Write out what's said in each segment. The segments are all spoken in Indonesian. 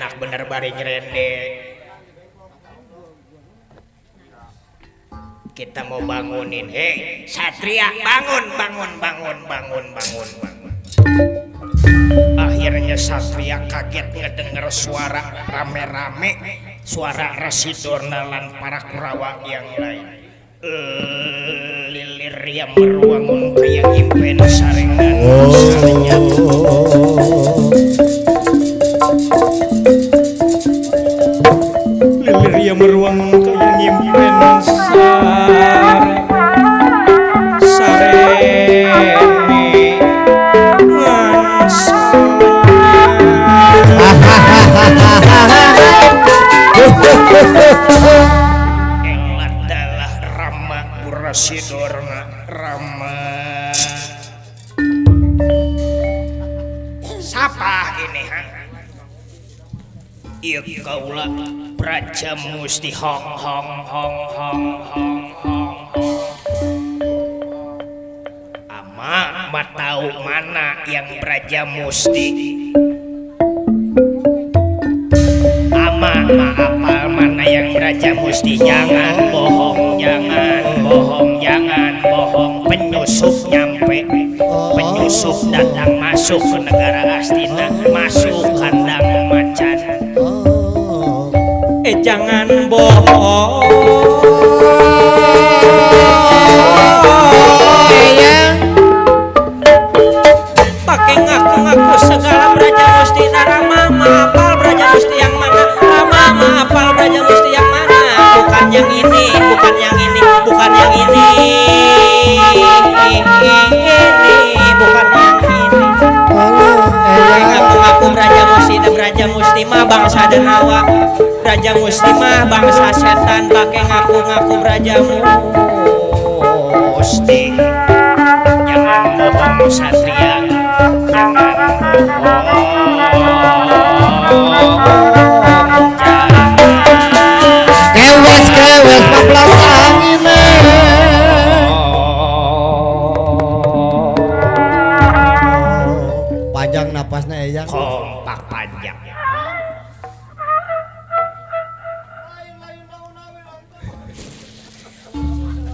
Nak bener bari nyerende. Kita mau bangunin. Hei, Satria, bangun. Akhirnya Satria kaget ngedenger suara rame-rame, suara Rasidorna lan para Kurawa yang lain. Lilir yang meruangun kayak impen sarengan sarenya. Lilir yang meruangun kayak impen yang adalah Rama Rasidorna Rama. Siapa ini ha? Ieu kaula Praja Musti hong. Ama tahu mana yang Praja Musti? Apal mana yang Praja Musti? Jangan bohong. Penyusup nyampe, penyusup datang masuk ke negara Astina, masuk kandang macan. Jangan bohong. Pakai ngaku-ngaku segala Praja Musti Rama. Apal Praja Musti yang mana? Apal Praja Musti yang mana? Bukan yang ini. Bukan yang ini. Ngaku-ngaku Praja Musti mah bangsa Denawa. Praja Musti mah bangsa setan. Pakai ngaku-ngaku Praja Musti. Jangan bohong Satria. Jangan Kewas 15 angin panjang napasnya eyang kompak panjang.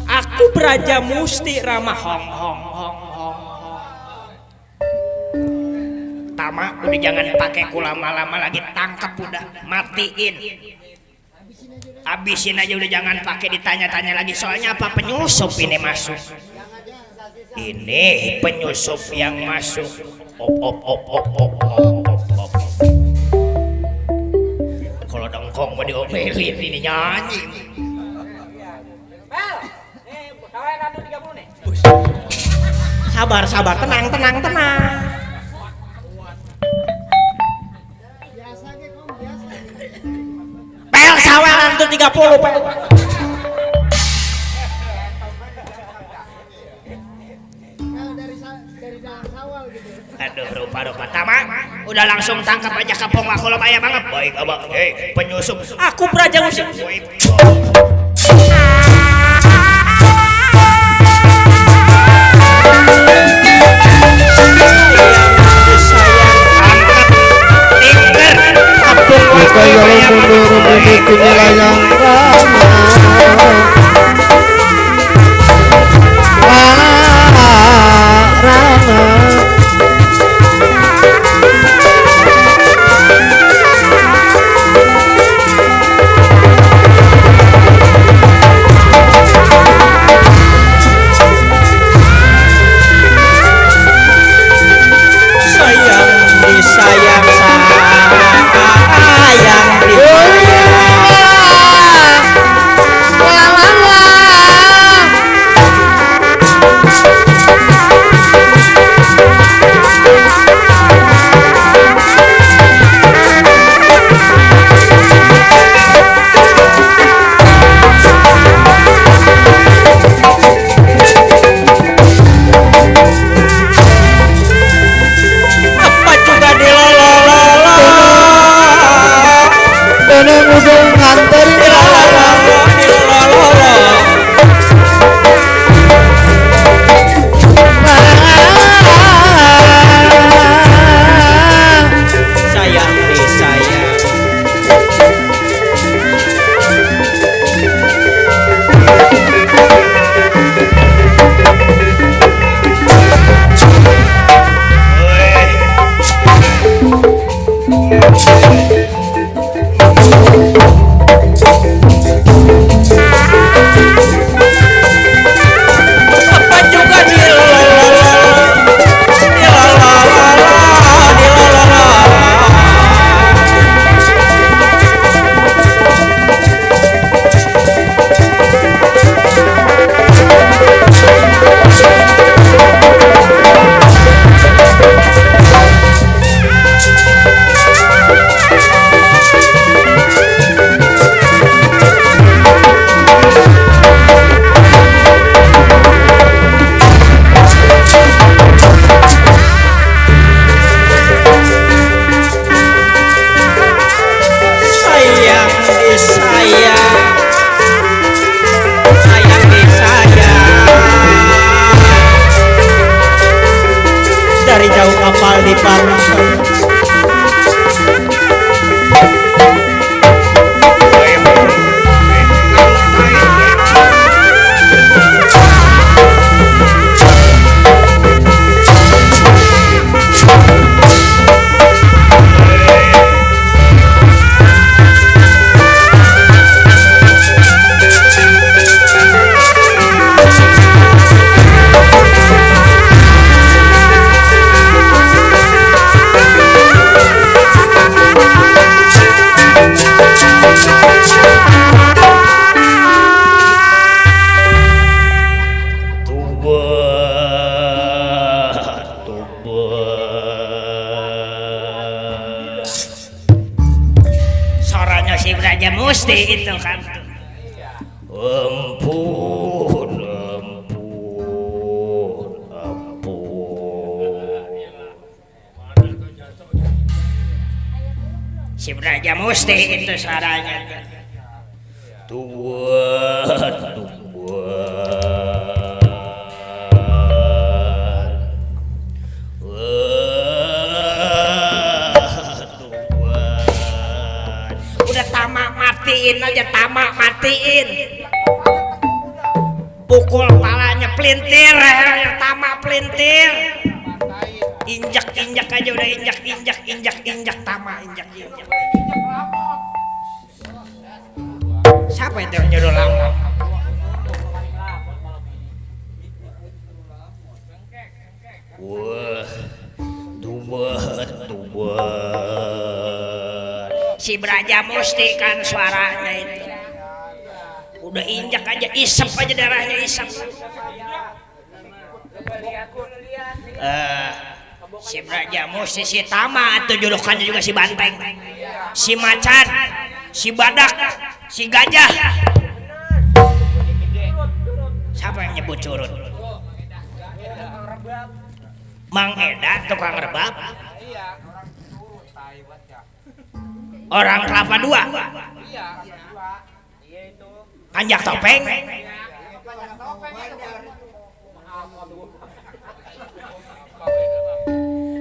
Aku Praja Musti Rama hong. Tama udah jangan pakai lama-lama lagi, tangkap udah, matiin. Habisin aja udah, jangan pakai ditanya-tanya lagi. Soalnya apa, penyusup ini masuk. Ini penyusup yang masuk. Op. Kalau dengkong mau diomelin ini nyanyi. Sabar, tenang. Pel sawelan tuh 30 pel. Aduh, rupa-rupa Tama, udah langsung tangkap aja kapong aku lo banyak banget. Baik abang, penyusup. Aku Praja Musti. Apa juga sayang disayang, sayang disayang. Dari jauh kapal di Parusan, soranya si Braja Musti itu kan. Ampun, ampun, ampun. Si Braja Musti itu suaranya. Tuan, udah tamak matiin aja, tamak matiin. Pukul palanya pelintir, tamak pelintir. Injak aja udah, injak tamak, injak. Siapa itu yang nyuruh lama? Wah, tubat. Si Braja Musti kan suaranya itu. Udah injak aja, isep aja darahnya, isep. Si Braja Musti, si Tama atau julukannya juga si Banteng, si Macan, si Badak, si Gajah. Siapa yang nyebut curut? Mang Eda, tukang rebab. Orang Kelapa Dua. Kanjak Topeng.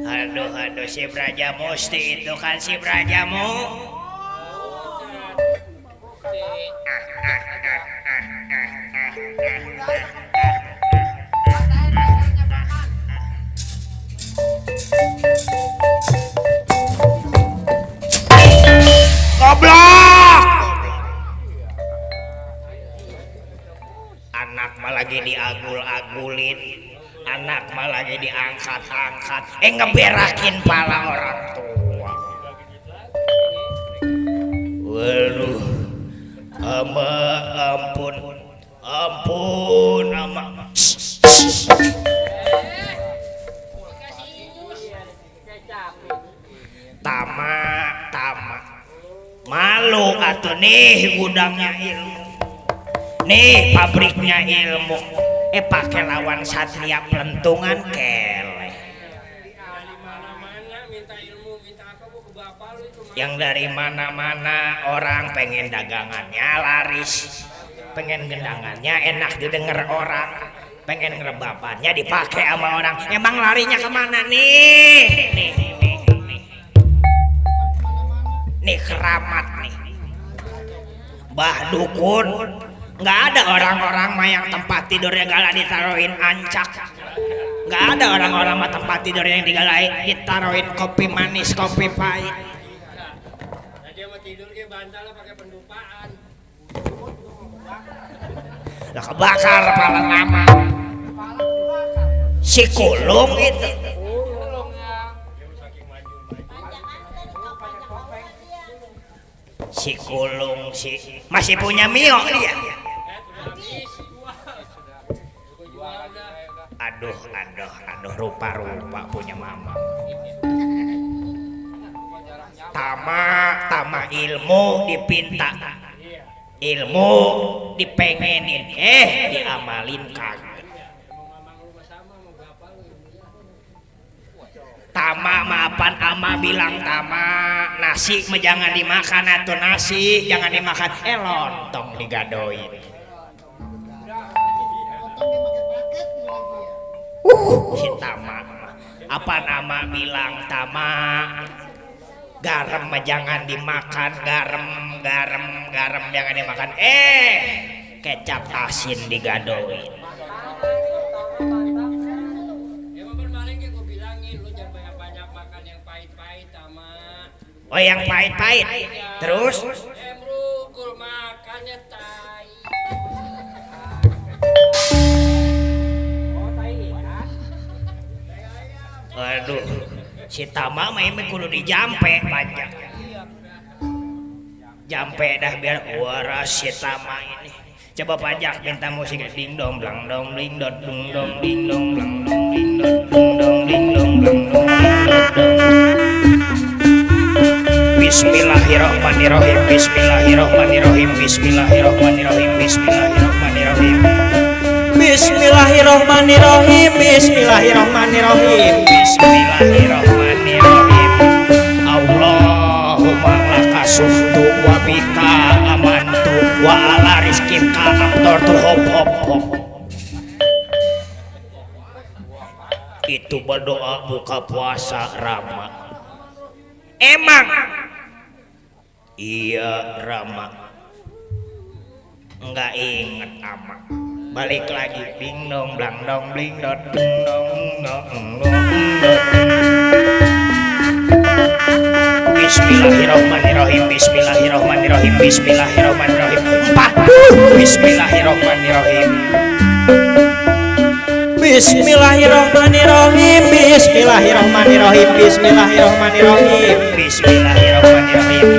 Aduh, si Braja Musti itu kan si Brajamu. Goblok! Anak mah lagi diagul-agulin, anak mah lagi diangkat-angkat, ngeberakin pala orang tua. Waduh, ampun, ama. Tama. Malu atuh nih gudangnya ilmu. Nih pabriknya ilmu. Pakai lawan satria pelentungan keleh. Yang dari mana-mana orang pengen dagangannya laris, pengen gendangannya enak didengar orang, pengen ngerebapannya dipakai sama orang. Emang larinya kemana nih? Nih keramat nih, Mbah Dukun. Nggak ada orang-orang mah yang tempat tidurnya gala ditaruhin ancak. Nggak ada orang-orang mah tempat tidurnya yang ditaruhin kopi manis, kopi pahit. dia mau tidur dia bantal pakai pendupaan. Lah kebakar pala nama. Si kulung itu. Si kulung masih punya mio dia. Aduh rupa-rupa punya mama. Tama ilmu dipinta. Ilmu dipengenin diamalin kagak. Tama maafan ama bilang tama nasi mah jangan dimakan atau nasi jangan dimakan lontong digadoin. Si tama apa nama bilang tama garam mah jangan dimakan garam jangan dimakan kecap asin digadoin. Oh yang pahit-pahit terus Merukul makannya tai. Waduh si Tama mah ini kudu dijampe panjang jampe dah biar waras si Tama ini. Coba pajak minta musik ding dong blang dong ding dong dung dong ding dong blang dong ding dong dung dong ding dong blang dong Bismillahirrahmanirrahim. Bismillahirrahmanirrahim. Bismillahirrahmanirrahim. Bismillahirrahmanirrahim. Bismillahirrahmanirrahim. Bismillahirrahmanirrahim. Bismillahirrahmanirrahim. Allahumma laka suftu wa bika amantu wa ala rizkika aftartu hop hop hop. Itu berdoa buka puasa Rama. Emang iya Rama enggak inget ama balik lagi ding dong blang dong bling dot ding dong dong dong. Bismillahirrahmanirrahim. Bismillahirrahmanirrahim. Bismillahirrahmanirrahim. 40. Bismillahirrahmanirrahim. Bismillahirrahmanirrahim. Bismillahirrahmanirrahim. Bismillahirrahmanirrahim. Bismillahirrahmanirrahim.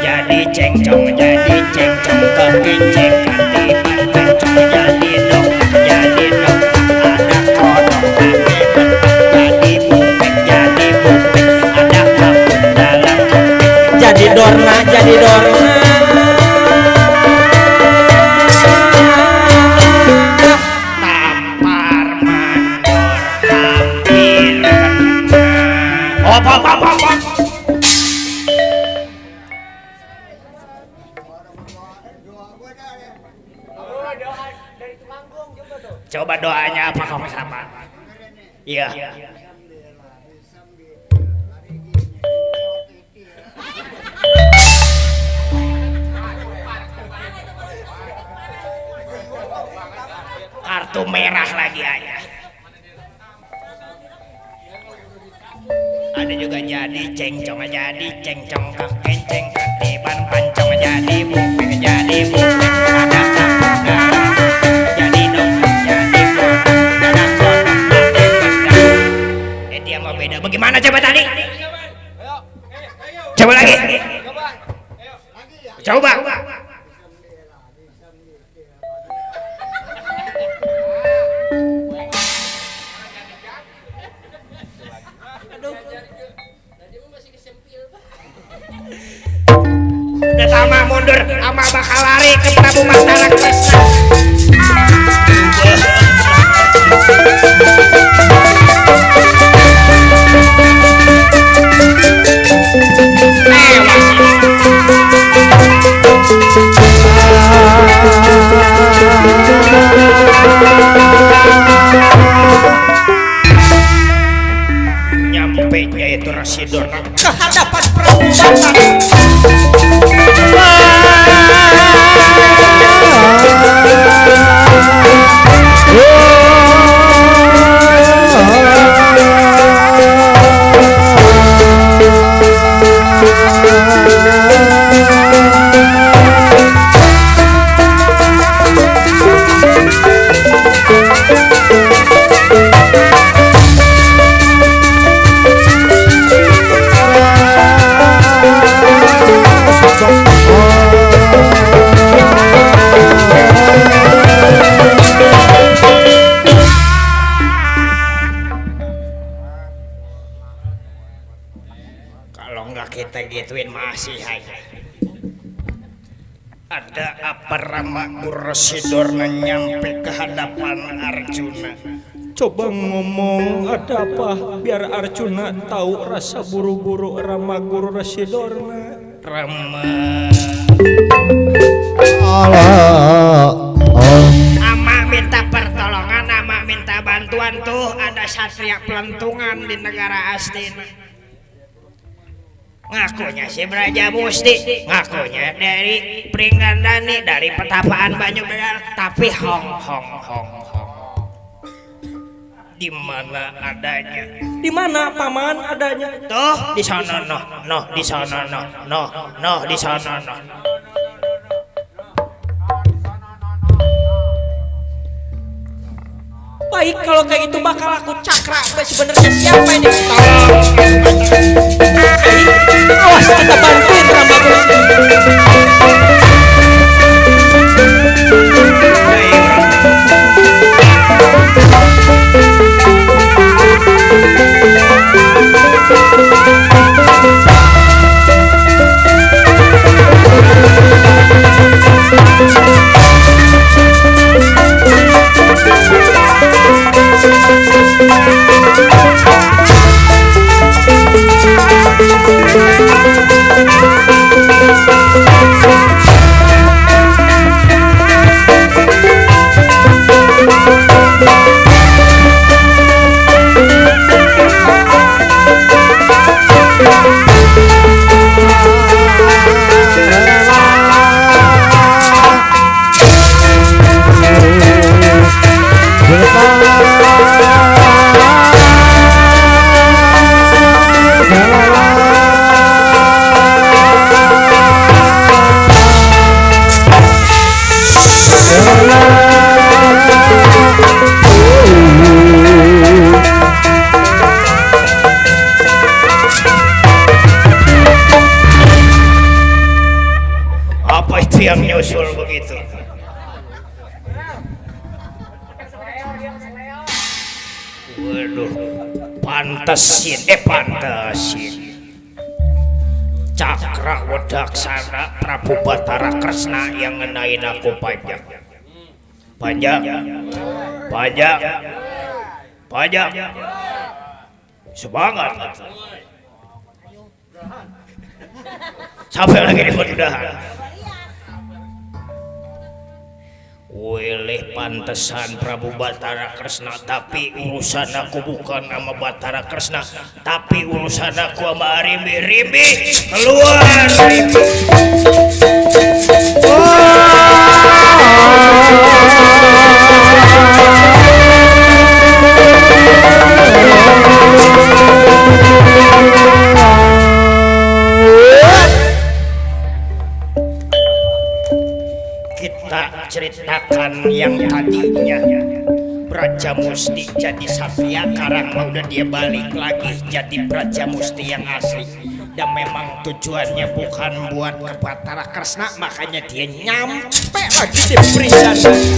Jadi cengcong kaki cengkati pancong jadi dok ada kodok pakai bentuk jadi bupek ada kabut dalam bupek jadi dorna coba doanya apa kamu sama? Iya. Kartu merah lagi aja. Ada juga jadi cengcong kenceng ketiban pancong jadi bupeng ada kapuk jadi dong jadi ada kodok pakai pedang. Dia mau beda. Bagaimana coba tadi? Coba lagi. Coba. Udah sama mundur sama bakal lari ke Prabu Mantala Kresna. Nyampe nya itu Rasidorna ke hadapan Prabu Mantala. Wah teh gituin masih aja. Ada apa Rama Gurasidorna nyampe ke hadapan Arjuna. Coba ngomong ada apa biar Arjuna tahu rasa buru-buru Rama Gurasidorna. Rama Allah. Ama minta pertolongan, ama minta bantuan tuh ada satria pelentungan di negara Astina. Ngakunya si Braja Musti, ngakunya dari Pringgandani, dari Petapaan Banyu Begal, tapi hong. Di mana adanya? Di mana paman adanya? Tuh di sana noh, di sana noh, di sana noh. Baik kalau kayak gitu bakal aku cakra. Sebenarnya siapa ini? Awas kita bantuin Rama yang nyusul begitu. Waduh, pantesin. Cakra Wadaksana Prabu Batara Kresna yang ngenain aku pajak. Semangat. Sampai lagi di mudahan. Wilih pantesan Prabu Batara Kresna, tapi urusan aku bukan sama Batara Kresna, tapi urusan aku sama Rimbi. Keluar Rimbi. Ceritakan yang tadinya Braja Musti jadi Satria, sekarang udah dia balik lagi jadi Braja Musti yang asli. Dan memang tujuannya bukan buat ke Batara Kresna, makanya dia nyampe lagi di Pringgandani.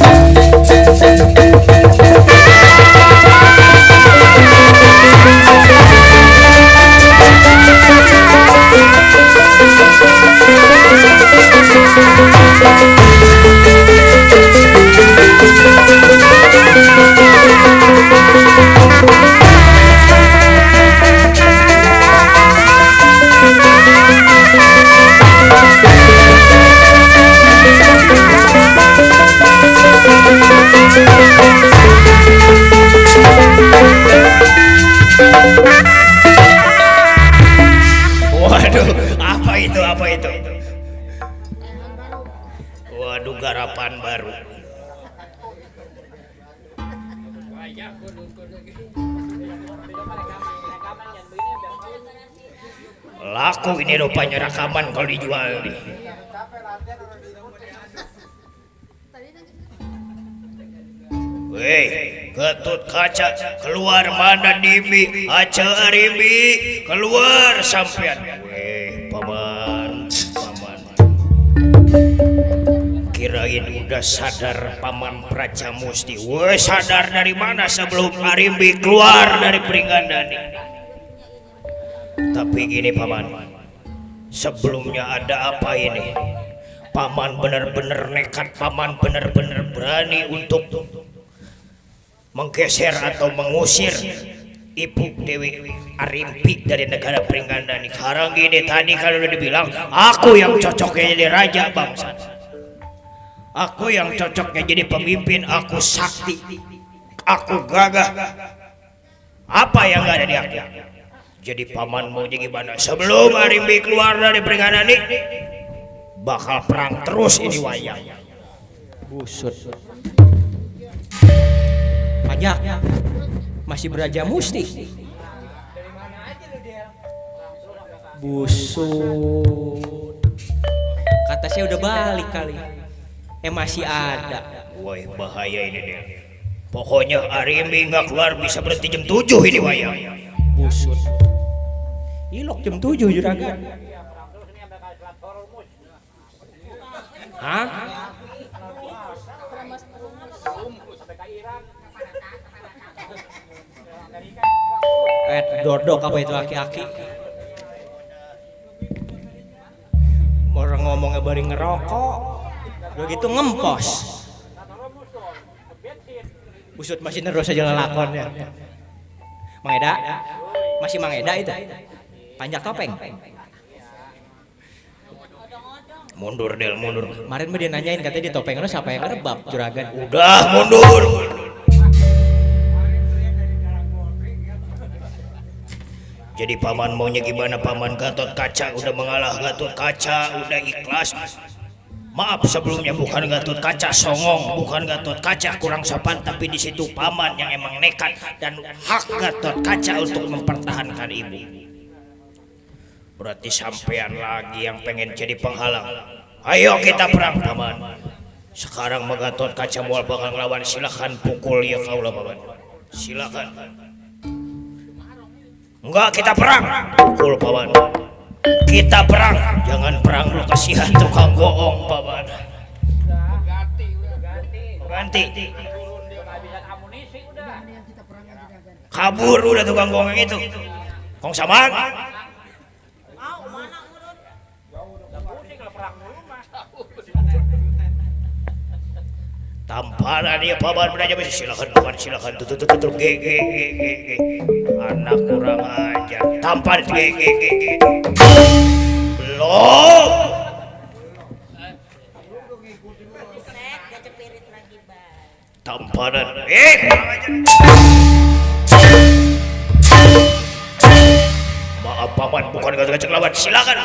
Waduh, apa itu? Waduh, garapan baru. Laku ini rupanya rekaman kalau dijual nih. Weh, Ketut Kaca, keluar mana Dimi? Aca Rimbi, keluar sampean. Weh, paman. Kirain udah sadar paman Braja Musti. Weh, sadar dari mana sebelum Rimbi keluar dari Pringgandani? Tapi gini paman, Sebelumnya ada apa ini? Paman benar-benar nekat, paman benar-benar berani untuk menggeser atau mengusir Ibu Dewi Arimbi dari negara Pringgandani. Sekarang gini, tadi kalau udah dibilang aku yang cocoknya jadi raja bangsa, aku yang cocoknya jadi pemimpin, aku sakti, aku gagah, apa yang gak ada di aku? Jadi paman mau jadi gimana? Sebelum Arimbi keluar dari Pringgandani bakal perang terus ini wayang. Busut. Pajak masih Braja Musti. Busut. Kata saya udah balik kali. Masih ada. Wah bahaya ini dia. Pokoknya Arimbi nggak keluar bisa berhenti jam 7 ini wayang. Busut. Ilok jam 7 juragan. Hah? Dordok apa itu aki-aki? Orang ngomongnya bari ngerokok, udah gitu ngempos. Busut masih terus aja lelakonnya. Mang Eda, masih Mang Eda itu? Panjak topeng. Mundur Del, mundur. Kemarin mah dia nanyain katanya di topengnya siapa yang ngerebab juragan. Udah mundur. Jadi paman maunya gimana? Paman Gatot Kaca udah mengalah, Gatot Kaca udah ikhlas. Maaf sebelumnya, bukan Gatot Kaca songong, bukan Gatot Kaca kurang sopan, tapi di situ paman yang emang nekat dan hak Gatot Kaca untuk mempertahankan ibu. Berarti sampean lagi yang pengen jadi penghalang. Ayo kita perang paman. Sekarang Gatot Kaca mau bakal ngelawan, silakan pukul ya kaulah paman. Silakan. Enggak, kita perang. Pukul paman. Kita perang. Jangan perang lu, kasihan tukang bohong paman. Ganti. Kabur udah tukang bohong yang itu. Kong Saman. Tamparan dia paman beraja besi, silakan paman, silakan tutup GG anak kurang ajar, tampar GG belum tamparan kurang ajar. Maaf paman, bukan gacek lawan, silakan.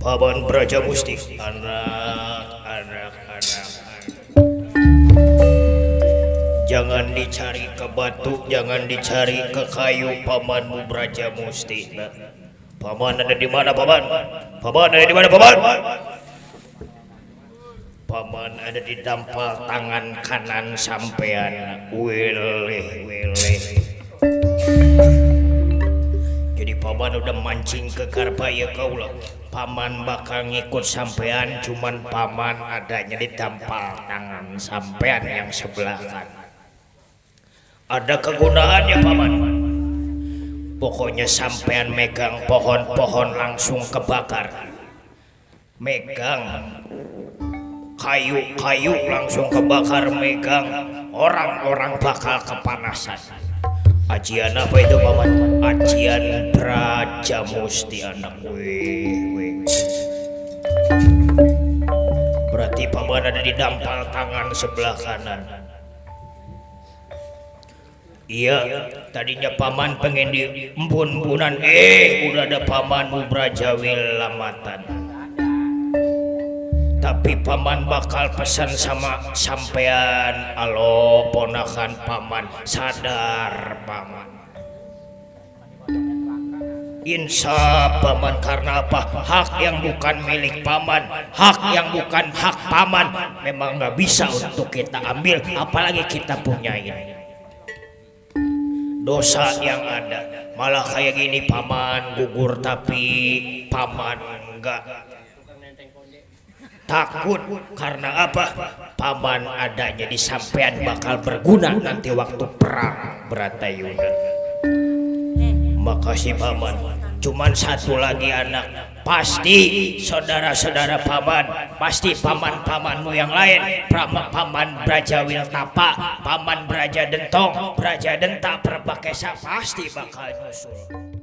Paman Braja Musti, anak. Jangan dicari ke batu, jangan dicari ke kayu, pamanmu Braja Musti. Paman ada di mana paman? Paman ada di mana paman? Paman ada di dampal tangan kanan sampean. Wele. Jadi paman udah mancing ke Karbaya kaulah. Paman bakal ngikut sampean, cuman paman adanya di dampal tangan sampean yang sebelah kanan. Ada kegunaannya paman. Pokoknya sampean megang pohon-pohon langsung kebakar. Megang kayu-kayu langsung kebakar, megang orang-orang bakal kepanasan. Ajian apa itu paman? Ajian Braja Musti anak. Berarti paman ada di dampal tangan sebelah kanan. Iya, tadinya paman pengen di embun-embunan, udah ada pamanmu Braja Wilamatan. Tapi paman bakal pesan sama sampean, alo ponakan paman, sadar paman. Insaf paman, karena apa? Hak yang bukan milik paman, hak yang bukan hak paman memang nggak bisa untuk kita ambil, apalagi kita punyain. Dosa yang ada malah kayak gini, paman gugur tapi paman enggak takut. Karena apa? Paman adanya di sampean bakal berguna nanti waktu perang Bratayuda. Makasih paman. Cuman satu lagi anak, pasti saudara-saudara paman, pasti paman-pamanmu yang lain, paman Brajawil Tapa, paman Braja Dentong, Braja Denta, Perbakesa pasti bakal nyusul.